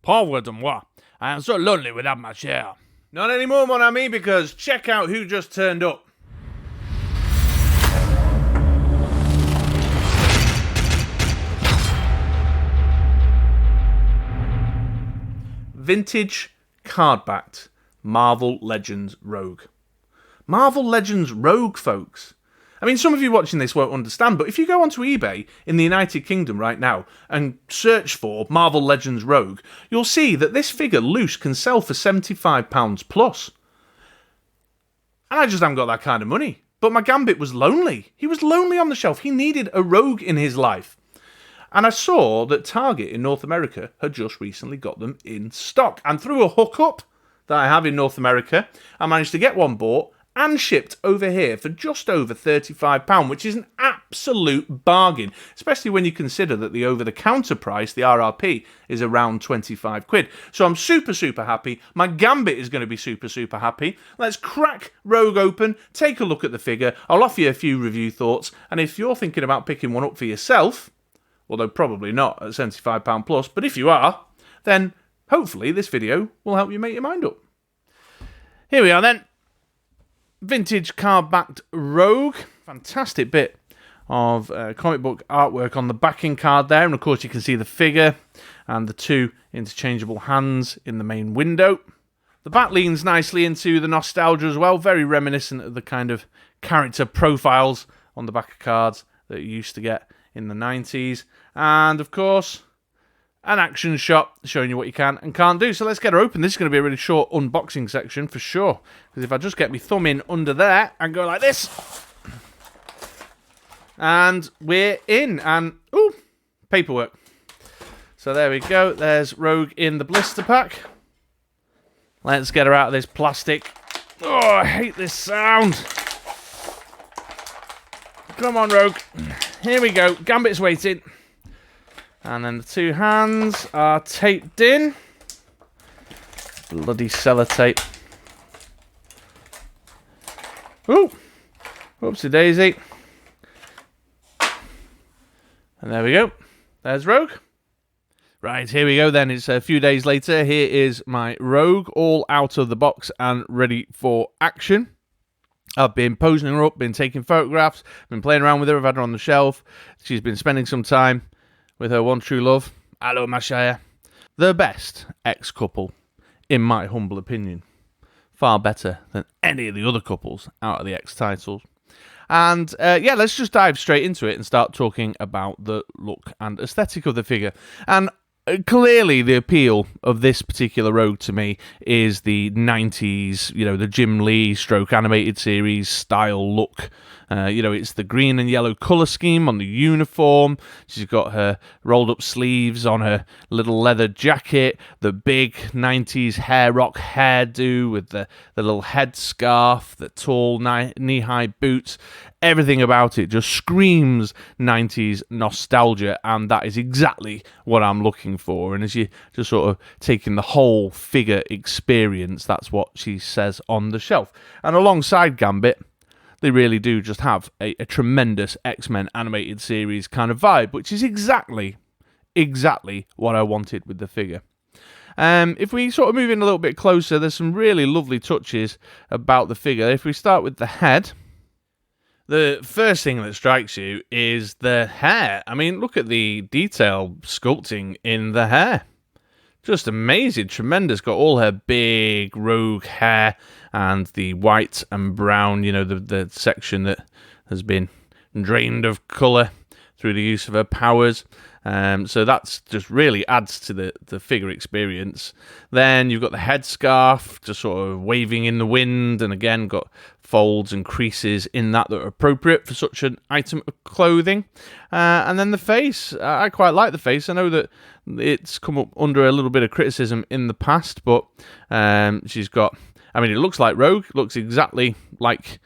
Pauvre de moi. I am so lonely without my chair. Not anymore, mon ami, because check out who just turned up. Vintage card-backed Marvel Legends Rogue. Marvel Legends Rogue, folks. I mean, some of you watching this won't understand, but if you go onto eBay in the United Kingdom right now and search for Marvel Legends Rogue, you'll see that this figure loose can sell for £75 plus. And I just haven't got that kind of money. But my Gambit was lonely. He was lonely on the shelf. He needed a Rogue in his life. And I saw that Target in North America had just recently got them in stock. And through a hookup that I have in North America, I managed to get one bought and shipped over here for just over £35, which is an absolute bargain, especially when you consider that the over-the-counter price, the RRP, is around 25 quid. So I'm super, super happy. My Gambit is going to be super, super happy. Let's crack Rogue open, take a look at the figure. I'll offer you a few review thoughts, and if you're thinking about picking one up for yourself, although probably not at £75 plus, but if you are, then hopefully this video will help you make your mind up. Here we are then. Vintage card-backed Rogue. Fantastic bit of comic book artwork on the backing card there. And of course you can see the figure and the two interchangeable hands in the main window. The back leans nicely into the nostalgia as well. Very reminiscent of the kind of character profiles on the back of cards that you used to get in the 90s. And of course, an action shot showing you what you can and can't do. So let's get her open. This is going to be a really short unboxing section for sure. Because if I just get my thumb in under there and go like this. And we're in. And, ooh, paperwork. So there we go. There's Rogue in the blister pack. Let's get her out of this plastic. Oh, I hate this sound. Come on, Rogue. Here we go. Gambit's waiting. And then the two hands are taped in. Bloody sellotape. Ooh. Whoopsie daisy. And there we go. There's Rogue. Right, here we go then. It's a few days later. Here is my Rogue, all out of the box and ready for action. I've been posing her up, been taking photographs, been playing around with her. I've had her on the shelf. She's been spending some time with her one true love. Hello, Mashaya. The best ex-couple, in my humble opinion. Far better than any of the other couples out of the X-titles. And yeah, let's just dive straight into it and start talking about the look and aesthetic of the figure. And clearly, the appeal of this particular Rogue to me is the 90s, you know, the Jim Lee stroke animated series style look. You know, it's the green and yellow colour scheme on the uniform. She's got her rolled up sleeves on her little leather jacket, the big 90s hair rock hairdo with the little headscarf, the tall knee-high boots. Everything about it just screams 90s nostalgia, and that is exactly what I'm looking for. And as you just sort of taking the whole figure experience, that's what she says on the shelf. And alongside Gambit, they really do just have a tremendous X-Men animated series kind of vibe, which is exactly what I wanted with the figure. If we sort of move in a little bit closer, there's some really lovely touches about the figure. If we start with the head, the first thing that strikes you is the hair. I mean, look at the detail sculpting in the hair. Just amazing, tremendous. Got all her big Rogue hair and the white and brown, you know, the section that has been drained of colour through the use of her powers. So that's just really adds to the figure experience. Then you've got the headscarf just sort of waving in the wind, and again got folds and creases in that are appropriate for such an item of clothing. And then the face, I quite like the face. I know that it's come up under a little bit of criticism in the past, but she's got, I mean, it looks like Rogue, looks exactly like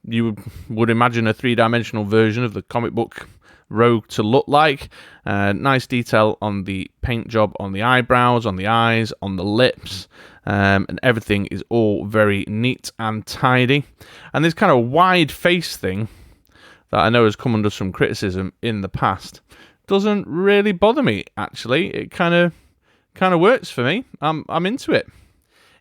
you would imagine a three-dimensional version of the comic book Rogue to look like. Nice detail on the paint job on the eyebrows, on the eyes, on the lips, and everything is all very neat and tidy. And this kind of wide face thing that I know has come under some criticism in the past doesn't really bother me, actually. It kind of kind of works for me. I'm into it.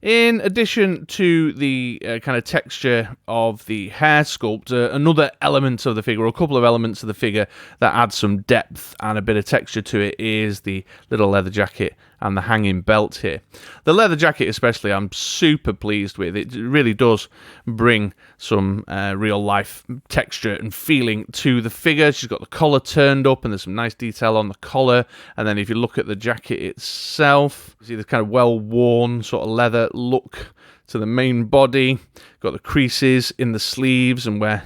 In addition to the kind of texture of the hair sculpt, another element of the figure, or a couple of elements of the figure that add some depth and a bit of texture to it, is the little leather jacket and the hanging belt here. The leather jacket especially, I'm super pleased with. It really does bring some real life texture and feeling to the figure. She's got the collar turned up and there's some nice detail on the collar. And then if you look at the jacket itself, you see this kind of well-worn sort of leather look to the main body. Got the creases in the sleeves and where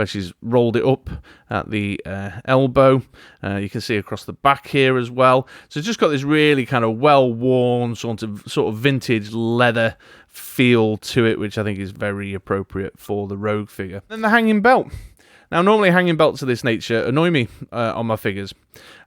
she's rolled it up at the elbow. You can see across the back here as well. So it's just got this really kind of well-worn sort of vintage leather feel to it, which I think is very appropriate for the Rogue figure. Then the hanging belt. Now, normally hanging belts of this nature annoy me on my figures,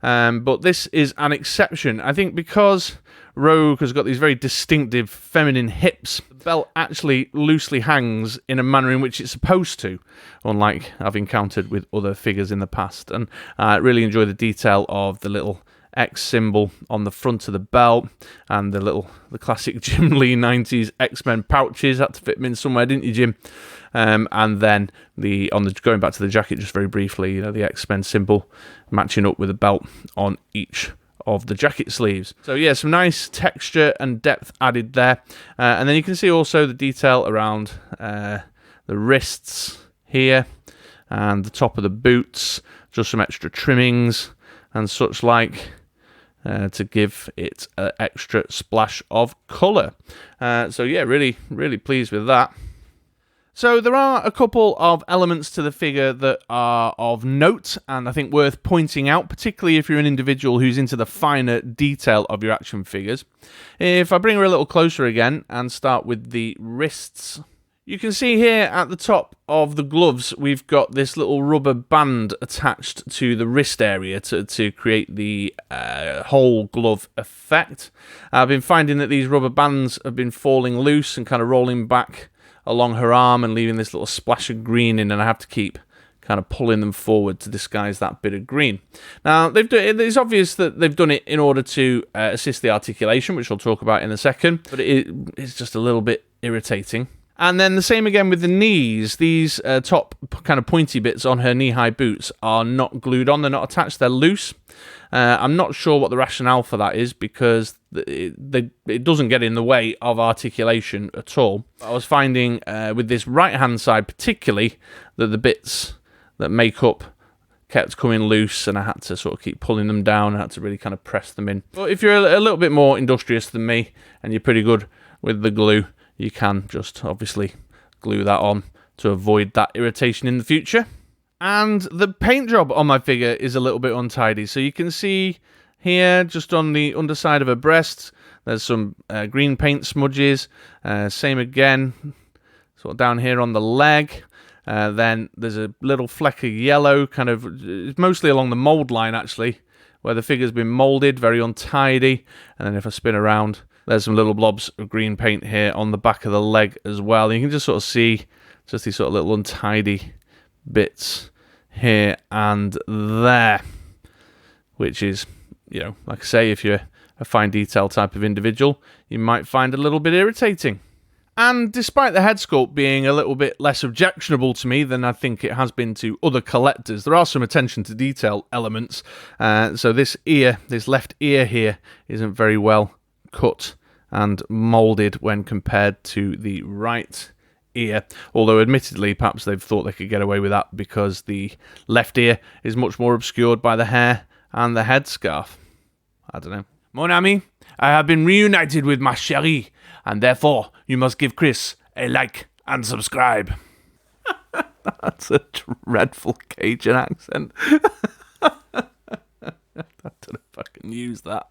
but this is an exception. I think because Rogue has got these very distinctive feminine hips, the belt actually loosely hangs in a manner in which it's supposed to, unlike I've encountered with other figures in the past. And I really enjoy the detail of the little X symbol on the front of the belt and the classic Jim Lee 90s X-Men pouches. Had to fit them in somewhere, didn't you, Jim? And then going back to the jacket just very briefly, the X-Men symbol matching up with the belt on each of the jacket sleeves. So yeah, some nice texture and depth added there. And then you can see also the detail around the wrists here and the top of the boots, just some extra trimmings and such like to give it an extra splash of colour. So yeah, really, really pleased with that. So there are a couple of elements to the figure that are of note and I think worth pointing out, particularly if you're an individual who's into the finer detail of your action figures. If I bring her a little closer again and start with the wrists, you can see here at the top of the gloves we've got this little rubber band attached to the wrist area to create the whole glove effect. I've been finding that these rubber bands have been falling loose and kind of rolling back along her arm and leaving this little splash of green in, and I have to keep kind of pulling them forward to disguise that bit of green. Now, it's obvious that they've done it in order to assist the articulation, which I'll talk about in a second, but it's just a little bit irritating. And then the same again with the knees. These top kind of pointy bits on her knee-high boots are not glued on. They're not attached. They're loose. I'm not sure what the rationale for that is because it doesn't get in the way of articulation at all. I was finding with this right-hand side particularly that the bits that make up kept coming loose and I had to sort of keep pulling them down. I had to really kind of press them in. But if you're a little bit more industrious than me and you're pretty good with the glue, you can just obviously glue that on to avoid that irritation in the future. And the paint job on my figure is a little bit untidy. So you can see here, just on the underside of her breast, there's some green paint smudges. Same again, sort of down here on the leg. Then there's a little fleck of yellow, kind of mostly along the mold line actually, where the figure's been molded, very untidy. And then if I spin around, there's some little blobs of green paint here on the back of the leg as well. And you can just sort of see just these sort of little untidy bits here and there, which is, like I say, if you're a fine detail type of individual, you might find a little bit irritating. And despite the head sculpt being a little bit less objectionable to me than I think it has been to other collectors, there are some attention to detail elements. So this left ear here, isn't very well cut and molded when compared to the right ear, although admittedly perhaps they've thought they could get away with that because the left ear is much more obscured by the hair and the headscarf. I don't know. Mon ami, I have been reunited with ma chérie, and therefore you must give Chris a like and subscribe. That's a dreadful Cajun accent. I don't know if I can use that.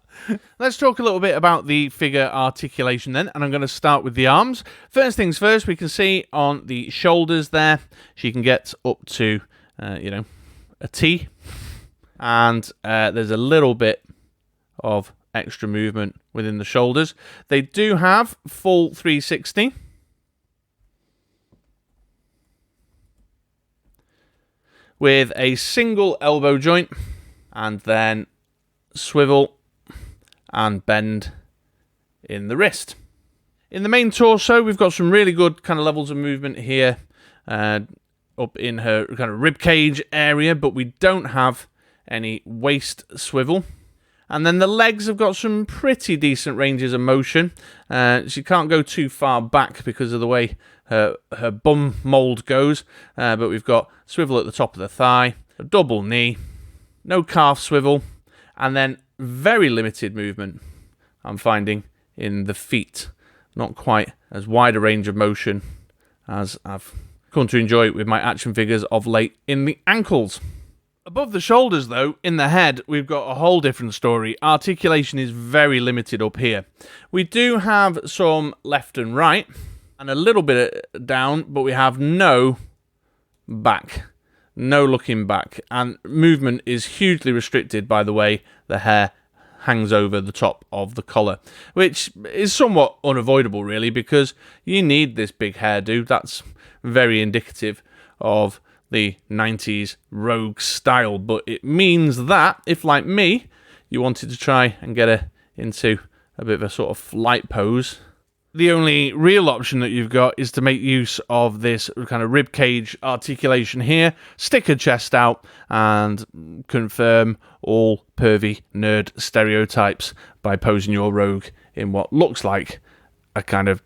Let's talk a little bit about the figure articulation then, and I'm going to start with the arms. First things first, we can see on the shoulders there, she can get up to, a T, and there's a little bit of extra movement within the shoulders. They do have full 360. With a single elbow joint, and then swivel and bend in the wrist. In the main torso, we've got some really good kind of levels of movement here, up in her kind of rib cage area, but we don't have any waist swivel. And then the legs have got some pretty decent ranges of motion. She can't go too far back because of the way her bum mould goes, but we've got swivel at the top of the thigh, a double knee, no calf swivel, and then very limited movement, I'm finding, in the feet. Not quite as wide a range of motion as I've come to enjoy with my action figures of late in the ankles. Above the shoulders, though, in the head, we've got a whole different story. Articulation is very limited up here. We do have some left and right, and a little bit down, but we have no back. No looking back. And movement is hugely restricted by the way the hair hangs over the top of the collar, which is somewhat unavoidable, really, because you need this big hairdo. That's very indicative of the 90s rogue style, but it means that if, like me, you wanted to try and get her into a bit of a sort of flight pose, the only real option that you've got is to make use of this kind of rib cage articulation here, stick her chest out, and confirm all pervy nerd stereotypes by posing your rogue in what looks like a kind of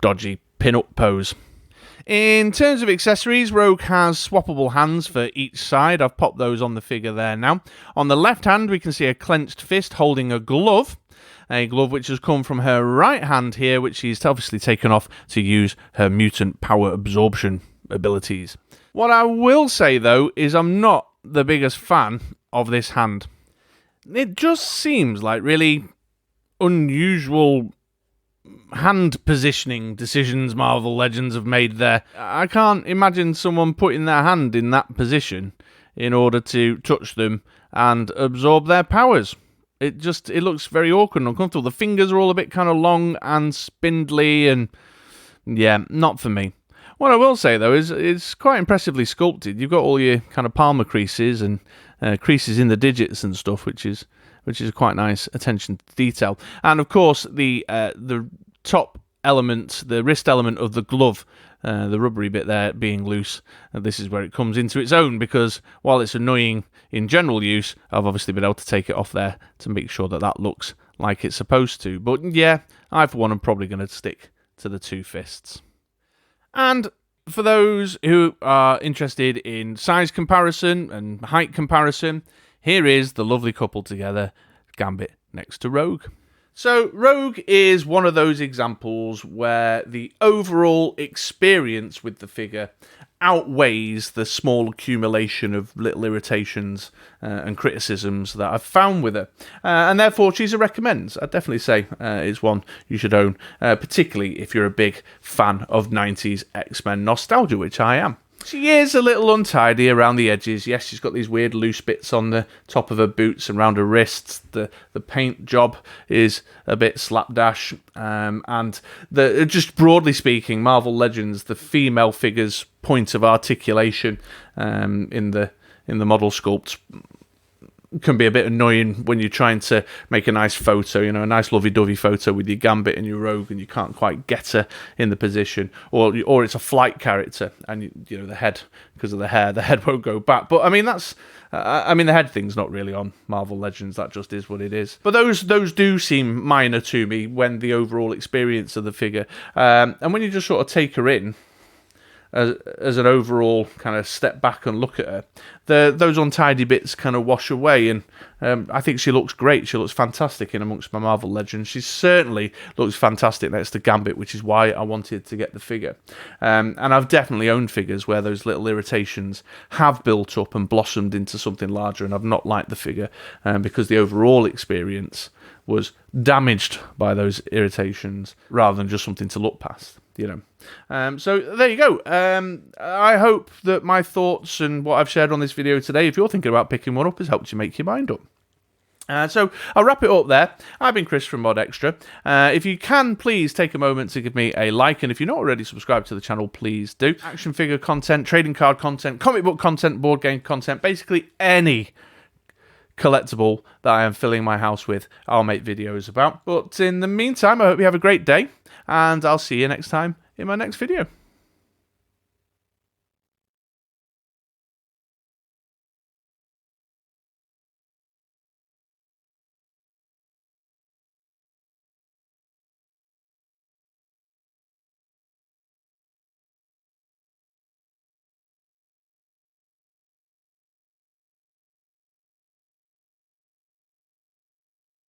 dodgy pin-up pose. In terms of accessories, Rogue has swappable hands for each side. I've popped those on the figure there now. On the left hand, we can see a clenched fist holding a glove which has come from her right hand here, which she's obviously taken off to use her mutant power absorption abilities. What I will say, though, is I'm not the biggest fan of this hand. It just seems like really unusual hand positioning decisions Marvel Legends have made there. I can't imagine someone putting their hand in that position in order to touch them and absorb their powers. It looks very awkward and uncomfortable. The fingers are all a bit kind of long and spindly, and yeah, not for me. What I will say, though, is it's quite impressively sculpted. You've got all your kind of palmar creases and creases in the digits and stuff, which is quite nice attention to detail. And of course, the top element, the wrist element of the glove, the rubbery bit there being loose, this is where it comes into its own, because while it's annoying in general use, I've obviously been able to take it off there to make sure that that looks like it's supposed to. But yeah, I for one am probably going to stick to the two fists. And for those who are interested in size comparison and height comparison, here is the lovely couple together, Gambit next to Rogue. So Rogue is one of those examples where the overall experience with the figure outweighs the small accumulation of little irritations and criticisms that I've found with her. And therefore, she's a recommend. I'd definitely say it's one you should own, particularly if you're a big fan of 90s X-Men nostalgia, which I am. She is a little untidy around the edges. Yes, she's got these weird loose bits on the top of her boots and around her wrists. The paint job is a bit slapdash. And just broadly speaking, Marvel Legends, the female figure's point of articulation in the model sculpt can be a bit annoying when you're trying to make a nice photo, a nice lovey-dovey photo with your Gambit and your Rogue, and you can't quite get her in the position, or it's a flight character, and the head, because of the hair, the head won't go back. But I mean, that's the head thing's not really on Marvel Legends. That just is what it is. But those do seem minor to me when the overall experience of the figure, and when you just sort of take her in as an overall kind of step back and look at her, those untidy bits kind of wash away, and I think she looks great. She looks fantastic in amongst my Marvel Legends. She certainly looks fantastic next to Gambit, which is why I wanted to get the figure. And I've definitely owned figures where those little irritations have built up and blossomed into something larger, and I've not liked the figure because the overall experience was damaged by those irritations rather than just something to look past. So there you go. I hope that my thoughts and what I've shared on this video today, if you're thinking about picking one up, has helped you make your mind up. So I'll wrap it up there. I've been Chris from Mod Extra. If you can, please take a moment to give me a like, and if you're not already subscribed to the channel, please do. Action figure content, trading card content, comic book content, board game content, basically any collectible that I am filling my house with, I'll make videos about. But in the meantime, I hope you have a great day, and I'll see you next time in my next video.